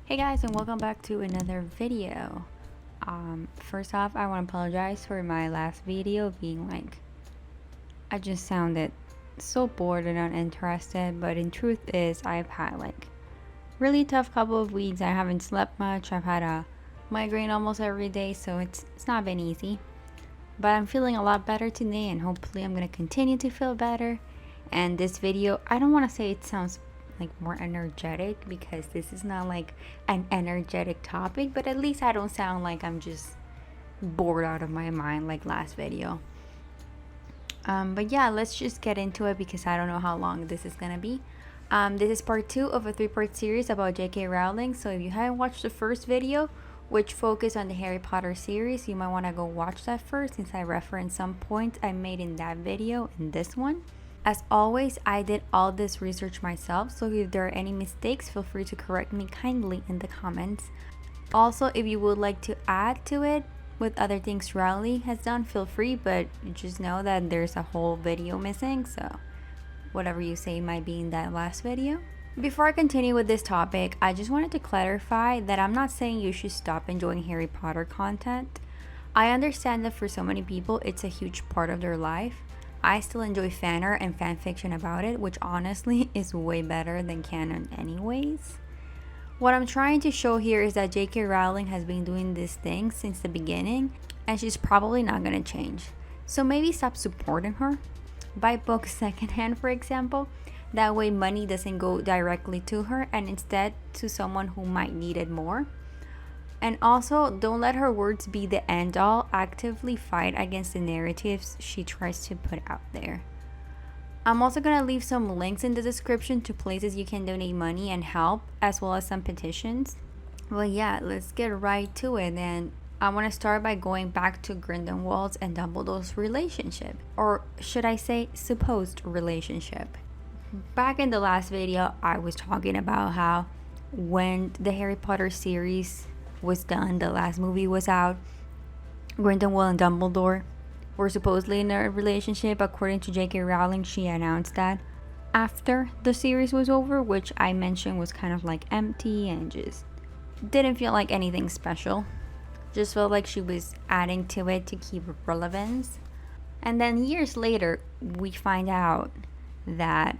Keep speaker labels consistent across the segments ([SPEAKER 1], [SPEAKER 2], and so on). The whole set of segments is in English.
[SPEAKER 1] Hey guys, and welcome back to another video. First off, I want to apologize for my last video being like, I just sounded so bored and uninterested, but in truth is I've had like really tough couple of weeks. I haven't slept much. I've had a migraine almost every day, so it's not been easy. But I'm feeling a lot better today, and hopefully I'm gonna continue to feel better. And this video, I don't want to say it sounds like more energetic because this is not like an energetic topic, but at least I don't sound like I'm just bored out of my mind like last video. But yeah, let's just get into it because I don't know how long this is gonna be. This is part 2 of a 3-part series about J.K. Rowling, so if you haven't watched the first video, which focused on the Harry Potter series, you might want to go watch that first since I referenced some points I made in that video in this one. As always, I did all this research myself, so if there are any mistakes, feel free to correct me kindly in the comments. Also, if you would like to add to it with other things Rowling has done, feel free, but just know that there's a whole video missing, so whatever you say might be in that last video. Before I continue with this topic, I just wanted to clarify that I'm not saying you should stop enjoying Harry Potter content. I understand that for so many people it's a huge part of their life. I still enjoy fan art and fan fiction about it, which honestly is way better than canon anyways. What I'm trying to show here is that J.K. Rowling has been doing this thing since the beginning, and she's probably not gonna change. So maybe stop supporting her. Buy books secondhand, for example. That way money doesn't go directly to her and instead to someone who might need it more. And also, don't let her words be the end all. Actively fight against the narratives she tries to put out there. I'm also going to leave some links in the description to places you can donate money and help, as well as some petitions. Well, yeah, let's get right to it. And I want to start by going back to Grindelwald's and Dumbledore's relationship. Or should I say, supposed relationship. Back in the last video, I was talking about how when the Harry Potter series was done, the last movie was out, Grindelwald and Dumbledore were supposedly in a relationship. According to J.K. Rowling, she announced that after the series was over, which I mentioned was kind of like empty and just didn't feel like anything special. Just felt like she was adding to it to keep relevance. And then years later, we find out that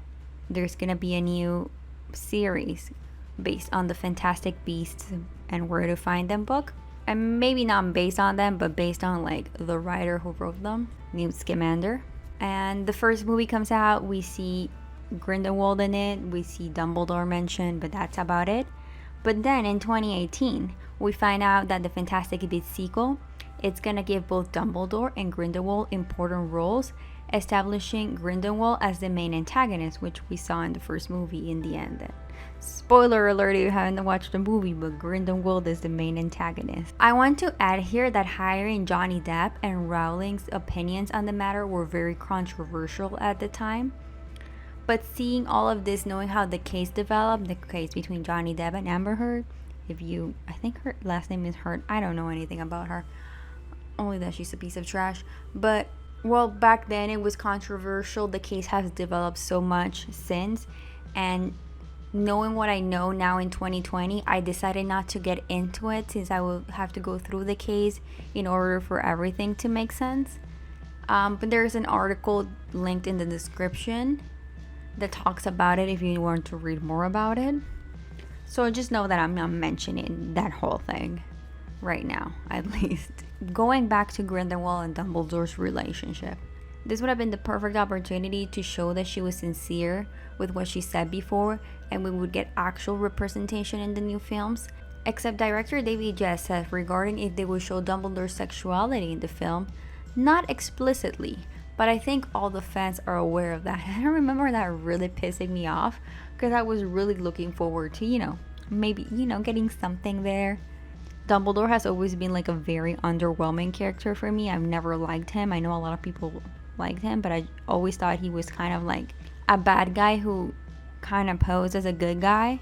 [SPEAKER 1] there's gonna be a new series based on the Fantastic Beasts and Where to Find Them book. And maybe not based on them, but based on like the writer who wrote them, Newt Scamander. And the first movie comes out, we see Grindelwald in it, we see Dumbledore mentioned, but that's about it. But then in 2018, we find out that the Fantastic Beasts sequel, it's gonna give both Dumbledore and Grindelwald important roles, establishing Grindelwald as the main antagonist, which we saw in the first movie in the end. Spoiler alert if you haven't watched the movie, but Grindelwald is the main antagonist. I want to add here that hiring Johnny Depp and Rowling's opinions on the matter were very controversial at the time. But seeing all of this, knowing how the case developed, the case between Johnny Depp and Amber Heard, I think her last name is Heard, I don't know anything about her, only that she's a piece of trash. But well, back then it was controversial. The case has developed so much since, and knowing what I know now in 2020, I decided not to get into it since I will have to go through the case in order for everything to make sense. But there's an article linked in the description that talks about it if you want to read more about it. So just know that I'm not mentioning that whole thing right now, at least. Going back to Grindelwald and Dumbledore's relationship. This would have been the perfect opportunity to show that she was sincere with what she said before, and we would get actual representation in the new films. Except director David Jess said regarding if they would show Dumbledore's sexuality in the film, not explicitly, but I think all the fans are aware of that. And I remember that really pissing me off because I was really looking forward to, maybe, getting something there. Dumbledore has always been like a very underwhelming character for me. I've never liked him. I know a lot of people liked him, but I always thought he was kind of like a bad guy who kind of posed as a good guy.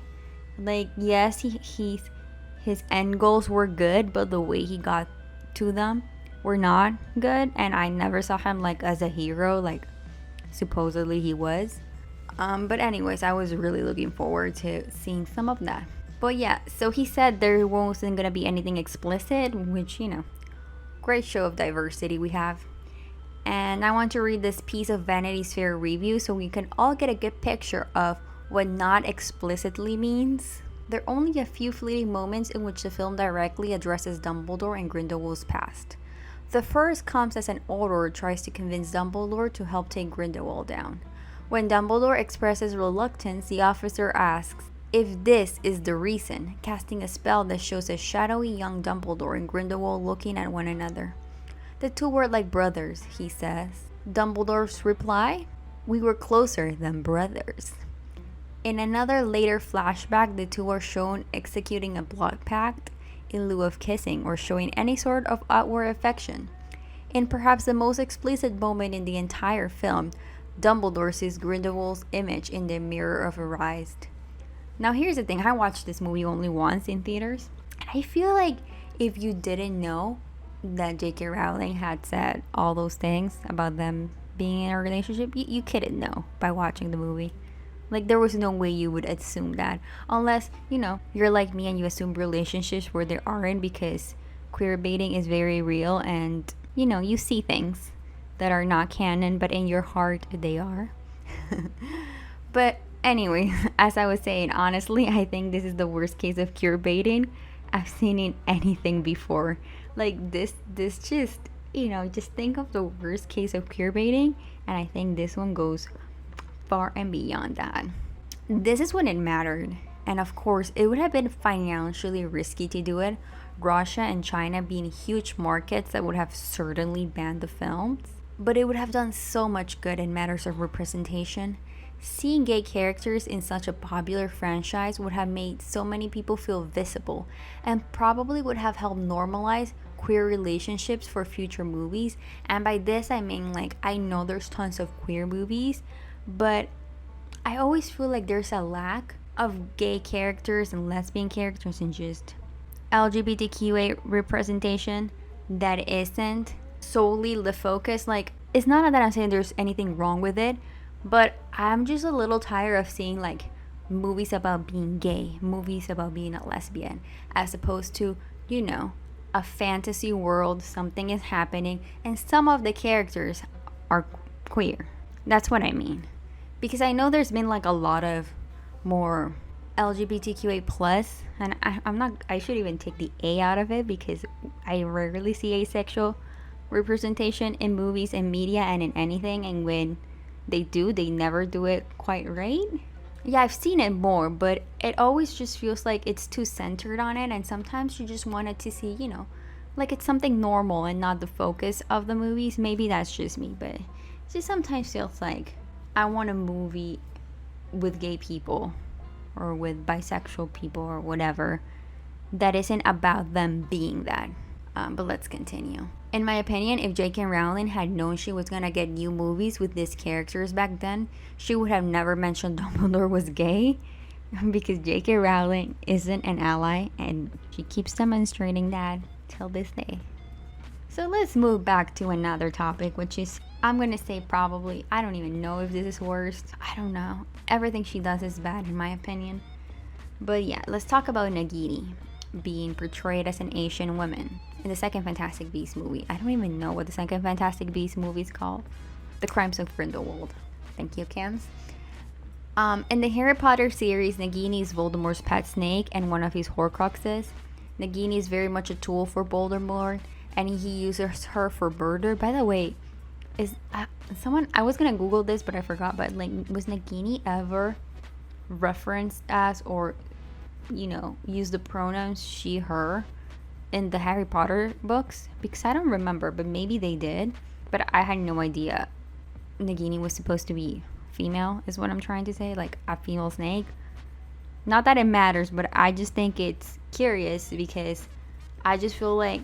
[SPEAKER 1] Like, yes, his end goals were good, but the way he got to them were not good, and I never saw him like as a hero like supposedly he was. But anyways, I was really looking forward to seeing some of that. But yeah, so he said there wasn't gonna be anything explicit, which, great show of diversity we have. And I want to read this piece of Vanity Fair review so we can all get a good picture of what not explicitly means. There are only a few fleeting moments in which the film directly addresses Dumbledore and Grindelwald's past. The first comes as an Auror tries to convince Dumbledore to help take Grindelwald down. When Dumbledore expresses reluctance, the officer asks if this is the reason, casting a spell that shows a shadowy young Dumbledore and Grindelwald looking at one another. The two were like brothers, he says. Dumbledore's reply? We were closer than brothers. In another later flashback, the two are shown executing a blood pact in lieu of kissing or showing any sort of outward affection. In perhaps the most explicit moment in the entire film, Dumbledore sees Grindelwald's image in the mirror of her eyes. Now here's the thing, I watched this movie only once in theaters, and I feel like if you didn't know that J.K. Rowling had said all those things about them being in a relationship, you couldn't know by watching the movie. Like, there was no way you would assume that. Unless, you're like me and you assume relationships where there aren't, because queer baiting is very real and, you see things that are not canon, but in your heart, they are. But anyway, as I was saying, honestly, I think this is the worst case of queer baiting I've seen in anything before. Like, this just, just think of the worst case of queer baiting, and I think this one goes far and beyond that. This is when it mattered, and of course, it would have been financially risky to do it, Russia and China being huge markets that would have certainly banned the films, but it would have done so much good in matters of representation. Seeing gay characters in such a popular franchise would have made so many people feel visible, and probably would have helped normalize queer relationships for future movies. And by this I mean, like, I know there's tons of queer movies, but I always feel like there's a lack of gay characters and lesbian characters and just LGBTQA representation that isn't solely the focus. Like, it's not that I'm saying there's anything wrong with it, but I'm just a little tired of seeing like movies about being gay, movies about being a lesbian, as opposed to, a fantasy world, something is happening, and some of the characters are queer. That's what I mean. Because I know there's been like a lot of more LGBTQA plus, and I should even take the A out of it, because I rarely see asexual representation in movies and media and in anything, and when they do, they never do it quite right. Yeah, I've seen it more, but it always just feels like it's too centered on it, and sometimes you just wanted to see, like it's something normal and not the focus of the movies. Maybe that's just me, but it just sometimes feels like I want a movie with gay people or with bisexual people or whatever that isn't about them being that. But let's continue. In my opinion, if J.K. Rowling had known she was gonna get new movies with these characters back then, she would have never mentioned Dumbledore was gay, because J.K. Rowling isn't an ally, and she keeps demonstrating that till this day. So let's move back to another topic, which is, I'm gonna say probably, I don't even know if this is worst. I don't know. Everything she does is bad in my opinion. But yeah, let's talk about Nagini being portrayed as an Asian woman in the second Fantastic Beasts movie. I don't even know what the second Fantastic Beasts movie is called. The Crimes of Grindelwald. Thank you, Cams. In the Harry Potter series, Nagini is Voldemort's pet snake and one of his Horcruxes. Nagini is very much a tool for Voldemort, and he uses her for murder. By the way, is someone, I was gonna Google this, but I forgot, but like, was Nagini ever referenced as, or use the pronouns she, her in the Harry Potter books? Because I don't remember, but maybe they did, but I had no idea Nagini was supposed to be female, is what I'm trying to say, like a female snake. Not that it matters, but I just think it's curious, because I just feel like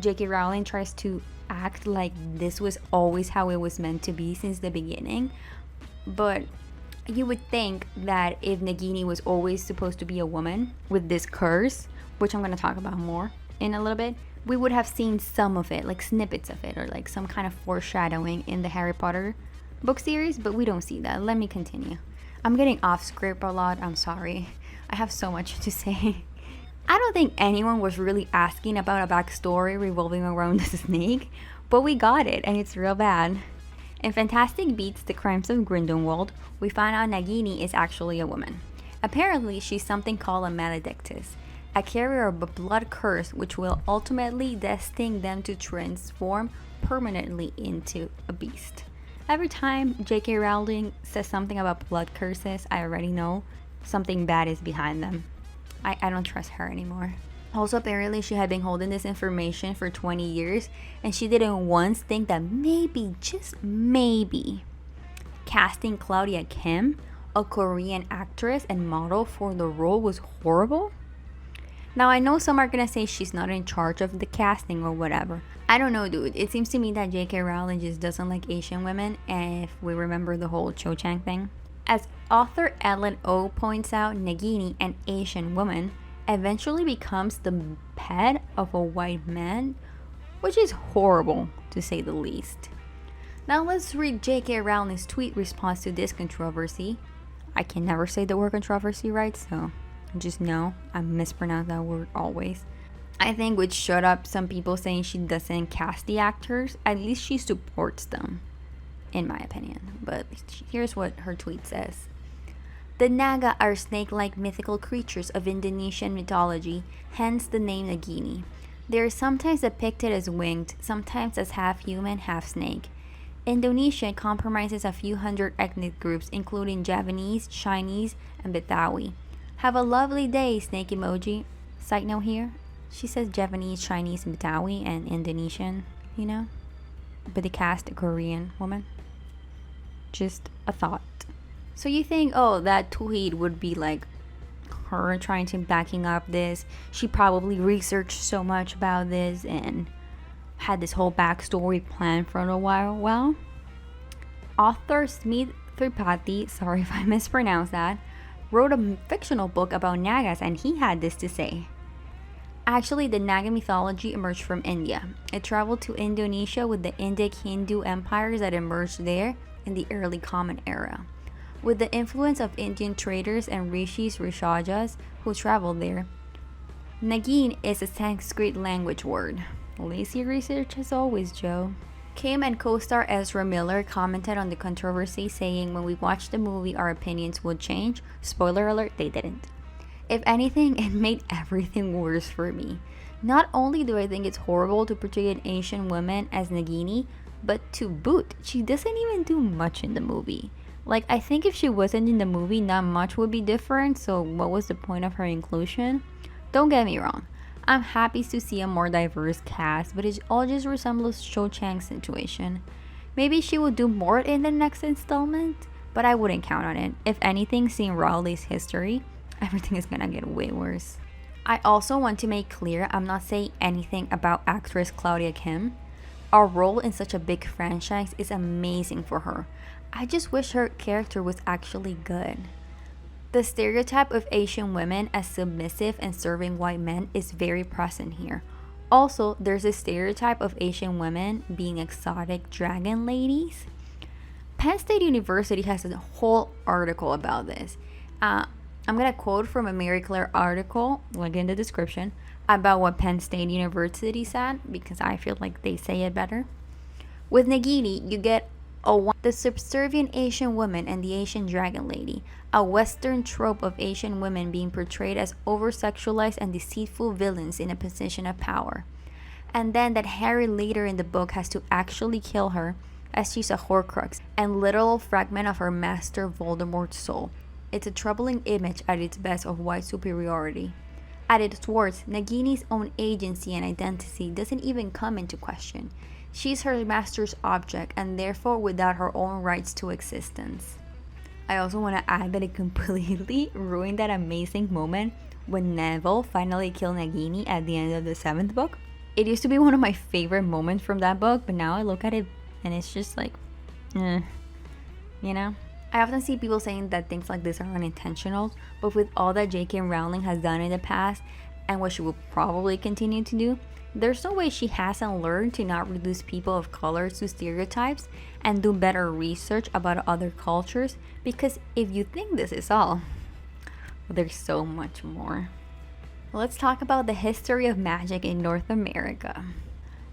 [SPEAKER 1] J.K. Rowling tries to act like this was always how it was meant to be since the beginning. But you would think that if Nagini was always supposed to be a woman with this curse, which I'm going to talk about more in a little bit, we would have seen some of it, like snippets of it, or like some kind of foreshadowing in the Harry Potter book series, but we don't see that. Let me continue. I'm getting off script a lot, I'm sorry. I have so much to say. I don't think anyone was really asking about a backstory revolving around the snake, but we got it, and it's real bad. In Fantastic Beasts: The Crimes of Grindelwald, we find out Nagini is actually a woman. Apparently, she's something called a maledictus, a carrier of a blood curse which will ultimately destine them to transform permanently into a beast. Every time J.K. Rowling says something about blood curses, I already know something bad is behind them. I don't trust her anymore. Also, apparently she had been holding this information for 20 years and she didn't once think that maybe, just maybe, casting Claudia Kim, a Korean actress and model, for the role was horrible. Now, I know some are gonna say she's not in charge of the casting or whatever. I don't know, dude. It seems to me that J.K. Rowling just doesn't like Asian women, and if we remember the whole Cho Chang thing. As author Ellen O points out, Nagini, an Asian woman, eventually becomes the pet of a white man, which is horrible to say the least. Now let's read J.K. Rowling's tweet response to this controversy. I can never say the word controversy right, so just know I mispronounce that word always. I think would shut up some people saying she doesn't cast the actors. At least she supports them, in my opinion. But here's what her tweet says. The Naga are snake-like mythical creatures of Indonesian mythology, hence the name Nagini. They are sometimes depicted as winged, sometimes as half-human, half-snake. Indonesia comprises a few hundred ethnic groups, including Javanese, Chinese, and Betawi. Have a lovely day, snake emoji. Side note here, she says Javanese, Chinese, Betawi, and Indonesian, you know? But they cast a Korean woman. Just a thought. So you think, oh, that tweet would be like her trying to backing up this. She probably researched so much about this and had this whole backstory planned for a while. Well, author Smith Tripathi, sorry if I mispronounced that, wrote a fictional book about Nagas, and he had this to say. Actually, the Naga mythology emerged from India. It traveled to Indonesia with the Indic Hindu empires that emerged there in the early Common Era. With the influence of Indian traders and rishis, rishajas who traveled there, Nagin is a Sanskrit language word. Lazy research as always, Joe. Kim and co-star Ezra Miller commented on the controversy, saying, when we watched the movie, our opinions would change. Spoiler alert, they didn't. If anything, it made everything worse for me. Not only do I think it's horrible to portray an Asian woman as Nagini, but to boot, she doesn't even do much in the movie. Like, I think if she wasn't in the movie, not much would be different, so what was the point of her inclusion? Don't get me wrong, I'm happy to see a more diverse cast, but it all just resembles Cho Chang's situation. Maybe she will do more in the next installment, but I wouldn't count on it. If anything, seeing Rowling's history, everything is gonna get way worse. I also want to make clear I'm not saying anything about actress Claudia Kim. Our role in such a big franchise is amazing for her. I just wish her character was actually good. The stereotype of Asian women as submissive and serving white men is very present here. Also, there's a stereotype of Asian women being exotic dragon ladies. Penn State University has a whole article about this. I'm gonna quote from a Mary Claire article, link in the description, about what Penn State University said, because I feel like they say it better. With Nagini, you get the subservient Asian woman and the Asian dragon lady, a Western trope of Asian women being portrayed as over-sexualized and deceitful villains in a position of power. And then that Harry later in the book has to actually kill her, as she's a Horcrux and literal fragment of her master Voldemort's soul. It's a troubling image at its best of white superiority. At its worst, Nagini's own agency and identity doesn't even come into question. She's her master's object and therefore without her own rights to existence. I also want to add that it completely ruined that amazing moment when Neville finally killed Nagini at the end of the 7th book. It used to be one of my favorite moments from that book, but now I look at it and it's just like, you know? I often see people saying that things like this are unintentional, but with all that J.K. Rowling has done in the past and what she will probably continue to do, there's no way she hasn't learned to not reduce people of color to stereotypes and do better research about other cultures, because if you think this is all, There's so much more. Let's talk about the history of magic in North America.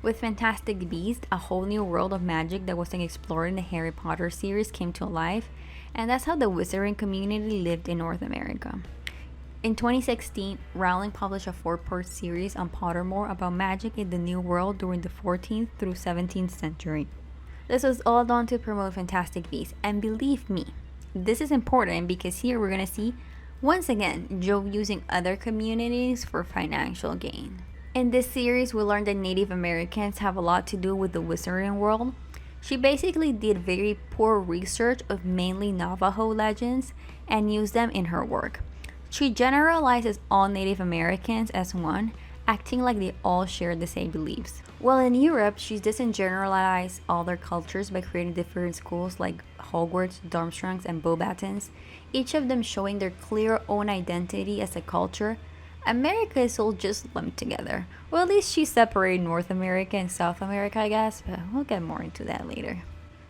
[SPEAKER 1] With Fantastic Beasts, a whole new world of magic that wasn't explored in the Harry Potter series came to life, and that's how the wizarding community lived in North America. In 2016, Rowling published a 4-part series on Pottermore about magic in the New World during the 14th through 17th century. This was all done to promote Fantastic Beasts, and believe me, this is important because here we're gonna see, once again, Jo using other communities for financial gain. In this series, we learned that Native Americans have a lot to do with the wizarding world. She basically did very poor research of mainly Navajo legends and used them in her work. She generalizes all Native Americans as one, acting like they all share the same beliefs. While in Europe, she doesn't generalize all their cultures by creating different schools like Hogwarts, Durmstrangs, and Beauxbatons, each of them showing their clear own identity as a culture. America is all just lumped together. Well, at least she separated North America and South America, I guess, but we'll get more into that later.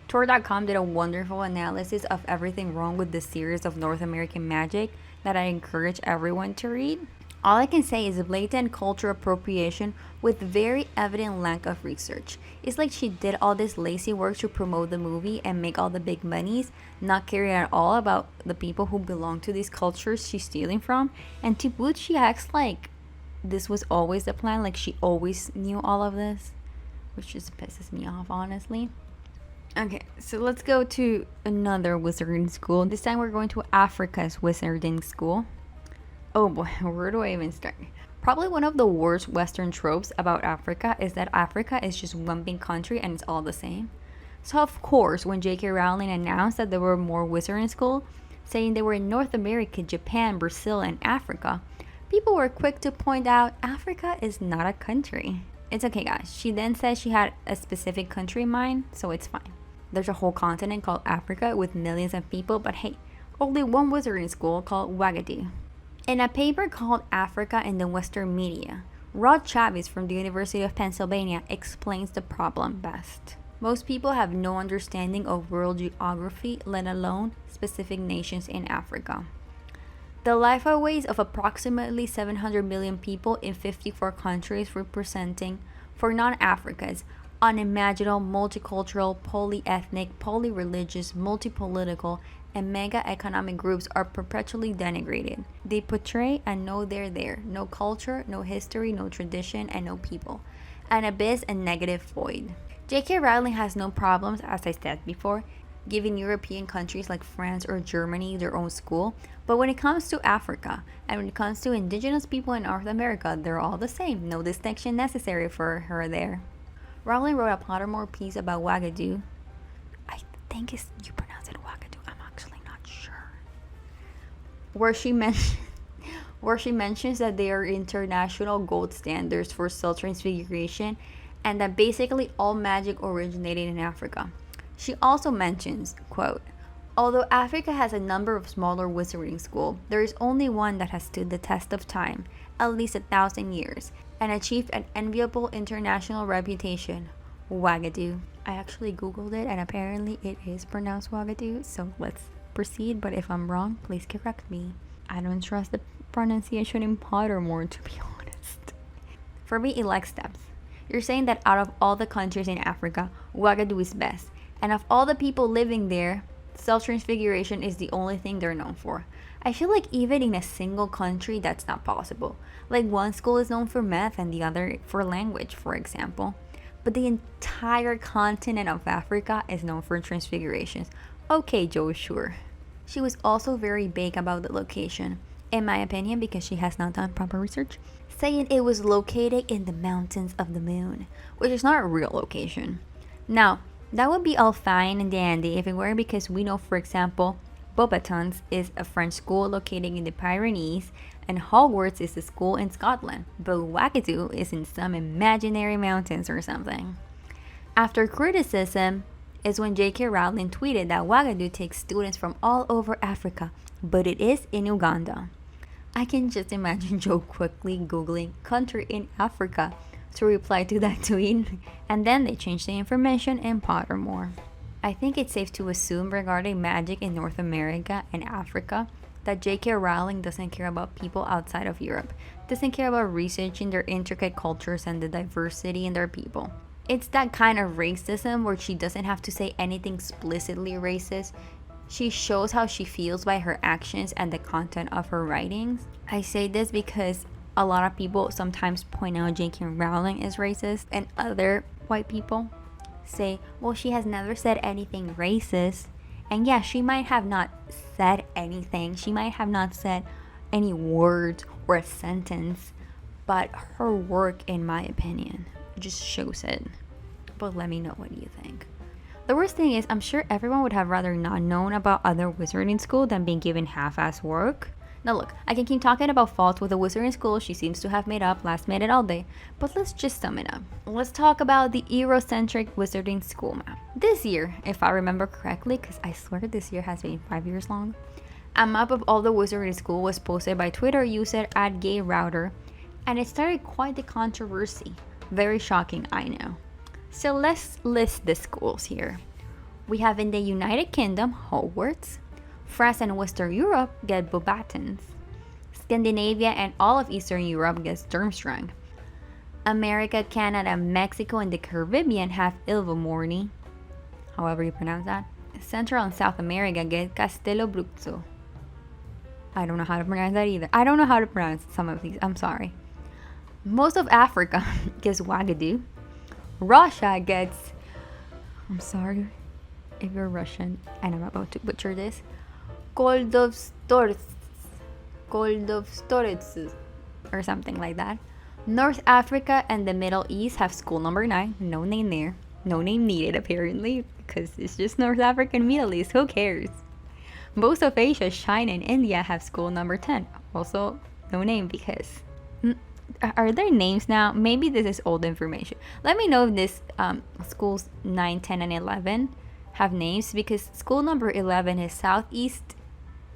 [SPEAKER 1] Tor.com did a wonderful analysis of everything wrong with the series of North American magic that I encourage everyone to read. All I can say is blatant cultural appropriation with very evident lack of research. It's like she did all this lazy work to promote the movie and make all the big monies, not caring at all about the people who belong to these cultures she's stealing from. And to boot, she acts like this was always the plan, like she always knew all of this, which just pisses me off, honestly. Okay, so let's go to another wizarding school. This time we're going to Africa's wizarding school. Oh boy, where do I even start? Probably one of the worst Western tropes about Africa is that Africa is just one big country and it's all the same. So of course, when J.K. Rowling announced that there were more wizarding schools, saying they were in North America, Japan, Brazil, and Africa, people were quick to point out Africa is not a country. It's okay, guys. She then said she had a specific country in mind, so it's fine. There's a whole continent called Africa with millions of people, but hey, only one wizarding school called Wagadu. In a paper called Africa in the Western Media, Rod Chavis from the University of Pennsylvania explains the problem best. Most people have no understanding of world geography, let alone specific nations in Africa. The lifeways of approximately 700 million people in 54 countries representing, for non-Africans, unimaginable, multicultural, polyethnic, polyreligious, multipolitical, and mega-economic groups are perpetually denigrated. They portray a no there there, no culture, no history, no tradition, and no people. An abyss and negative void. J.K. Rowling has no problems, as I said before, giving European countries like France or Germany their own school, but when it comes to Africa, and when it comes to indigenous people in North America, they're all the same. No distinction necessary for her there. Rowling wrote a Pottermore piece about Wagadu. I think you pronounce it Wagadu. I'm actually not sure. Where she mentions that they are international gold standards for self-transfiguration, and that basically all magic originated in Africa. She also mentions, quote, "Although Africa has a number of smaller wizarding schools, there is only one that has stood the test of time, at least 1,000 years, and achieved an enviable international reputation, Wagadu." I actually googled it and apparently it is pronounced Wagadu, so let's proceed, but if I'm wrong, please correct me. I don't trust the pronunciation in Pottermore, to be honest. For me, it lacks depth. You're saying that out of all the countries in Africa, Wagadu is best, and of all the people living there, self-transfiguration is the only thing they're known for. I feel like even in a single country, that's not possible. Like one school is known for math and the other for language, for example. But the entire continent of Africa is known for transfigurations. Okay, Jo, sure. She was also very vague about the location, in my opinion, because she has not done proper research, saying it was located in the mountains of the moon, which is not a real location. Now, that would be all fine and dandy if it were, because we know, for example, Beauxbatons is a French school located in the Pyrenees, and Hogwarts is a school in Scotland, but Wagadu is in some imaginary mountains or something. After criticism is when J.K. Rowling tweeted that Wagadu takes students from all over Africa, but it is in Uganda. I can just imagine Jo quickly googling country in Africa to reply to that tweet, and then they changed the information in Pottermore. I think it's safe to assume regarding magic in North America and Africa that J.K. Rowling doesn't care about people outside of Europe, doesn't care about researching their intricate cultures and the diversity in their people. It's that kind of racism where she doesn't have to say anything explicitly racist. She shows how she feels by her actions and the content of her writings. I say this because a lot of people sometimes point out J.K. Rowling is racist, and other white people say, well, she has never said anything racist. And yeah, she might have not said anything. She might have not said any words or a sentence, but her work, in my opinion, just shows it. But let me know what you think. The worst thing is, I'm sure everyone would have rather not known about other wizarding school than being given half-ass work. Now look, I can keep talking about faults with the wizarding school she seems to have made up last minute all day, but let's just sum it up. Let's talk about the Eurocentric wizarding school map. This year, if I remember correctly, because I swear this year has been 5 years long, a map of all the wizarding school was posted by Twitter user @GayRouter, and it started quite the controversy. Very shocking, I know. So let's list the schools here. We have in the United Kingdom, Hogwarts. France and Western Europe get Beauxbatons. Scandinavia and all of Eastern Europe gets Durmstrang. America, Canada, Mexico, and the Caribbean have Ilvermorny, however you pronounce that. Central and South America get Castello Bruxo. I don't know how to pronounce that either. I don't know how to pronounce some of these, I'm sorry. Most of Africa gets Wagadu. Russia gets, I'm sorry if you're Russian and I'm about to butcher this, Koldovstorets or something like that. North Africa and the Middle East have school number 9. No name there. No name needed apparently, because it's just North Africa and Middle East. Who cares? Most of Asia, China, and India have school number 10. Also, no name because... Are there names now? Maybe this is old information. Let me know if this schools 9, 10, and 11 have names, because school number 11 is Southeast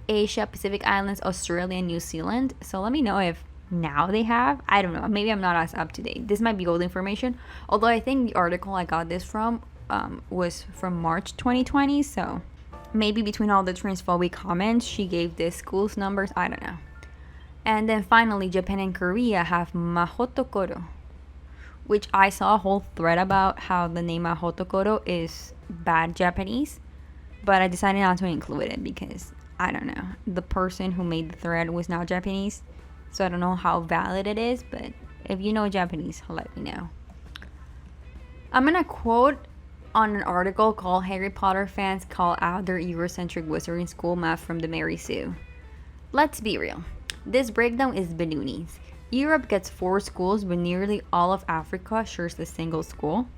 [SPEAKER 1] Asia, Pacific Islands, Australia, and New Zealand. So let me know if now they have. I don't know. Maybe I'm not as up to date. This might be old information. Although I think the article I got this from was from March 2020. So maybe between all the transphobic comments, she gave this school's numbers. I don't know. And then finally, Japan and Korea have Mahotokoro, which I saw a whole thread about how the name Mahotokoro is bad Japanese, but I decided not to include it because, I don't know, the person who made the thread was not Japanese, so I don't know how valid it is, but if you know Japanese, let me know. I'm gonna quote on an article called Harry Potter Fans Call Out Their Eurocentric Wizarding School Map from the Mary Sue. Let's be real. This breakdown is bananas. Europe gets 4 schools, but nearly all of Africa shares a single school.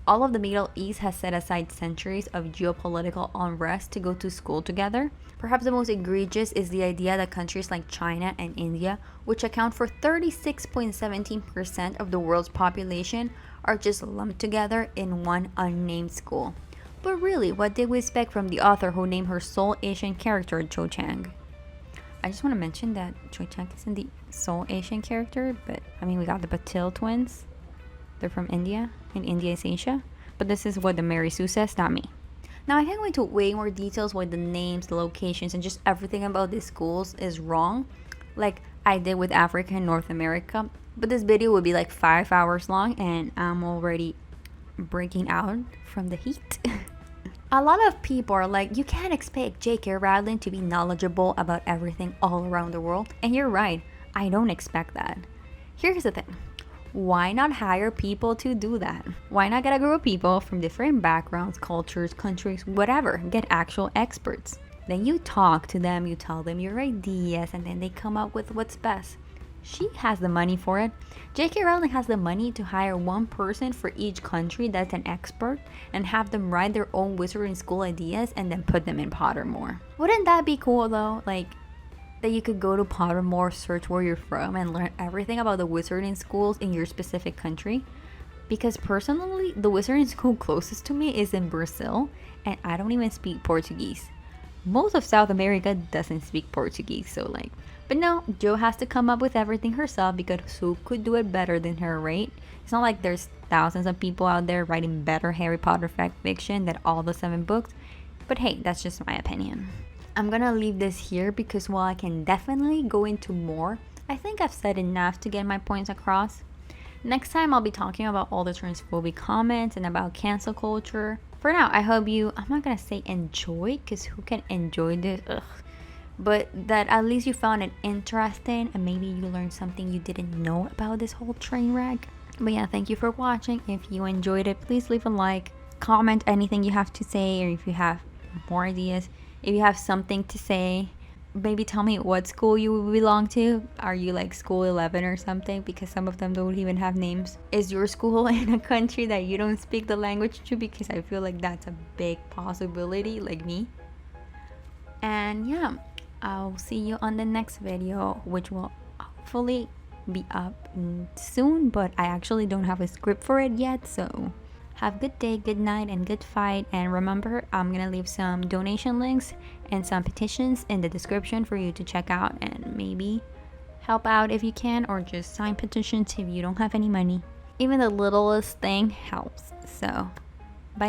[SPEAKER 1] All of the Middle East has set aside centuries of geopolitical unrest to go to school together. Perhaps the most egregious is the idea that countries like China and India, which account for 36.17% of the world's population, are just lumped together in one unnamed school. But really, what did we expect from the author who named her sole Asian character Cho Chang? I just want to mention that Cho Chang isn't the sole Asian character, but I mean, we got the Patil twins. They're from India, and India is Asia. But this is what the Mary Sue says, not me. Now, I can go into way more details why the names, the locations, and just everything about these schools is wrong, like I did with Africa and North America. But this video would be like 5 hours long, and I'm already breaking out from the heat. A lot of people are like, you can't expect J.K. Rowling to be knowledgeable about everything all around the world. And you're right, I don't expect that. Here's the thing. Why not hire people to do that? Why not get a group of people from different backgrounds, cultures, countries, whatever, get actual experts? Then you talk to them, you tell them your ideas, and then they come up with what's best. She has the money for it. J.K. Rowling has the money to hire one person for each country that's an expert and have them write their own wizarding school ideas and then put them in Pottermore. Wouldn't that be cool though? Like, that you could go to Pottermore, search where you're from, and learn everything about the wizarding schools in your specific country. Because personally, the wizarding school closest to me is in Brazil, and I don't even speak Portuguese. Most of South America doesn't speak Portuguese, so like... But no, Jo has to come up with everything herself because who could do it better than her, right? It's not like there's thousands of people out there writing better Harry Potter fiction than all the 7 books. But hey, that's just my opinion. I'm gonna leave this here because while I can definitely go into more, I think I've said enough to get my points across. Next time I'll be talking about all the transphobic comments and about cancel culture. For now, I hope you, I'm not gonna say enjoy, because who can enjoy this? Ugh. But that at least you found it interesting and maybe you learned something you didn't know about this whole train wreck. But yeah, thank you for watching. If you enjoyed it, please leave a like, comment anything you have to say, or if you have more ideas, if you have something to say, maybe tell me what school you belong to. Are you like school 11 or something? Because some of them don't even have names. Is your school in a country that you don't speak the language to? Because I feel like that's a big possibility, like me. And yeah, I'll see you on the next video, which will hopefully be up soon, but I actually don't have a script for it yet. So have a good day, good night, and good fight. And remember, I'm gonna leave some donation links and some petitions in the description for you to check out and maybe help out if you can, or just sign petitions if you don't have any money. Even the littlest thing helps. So bye.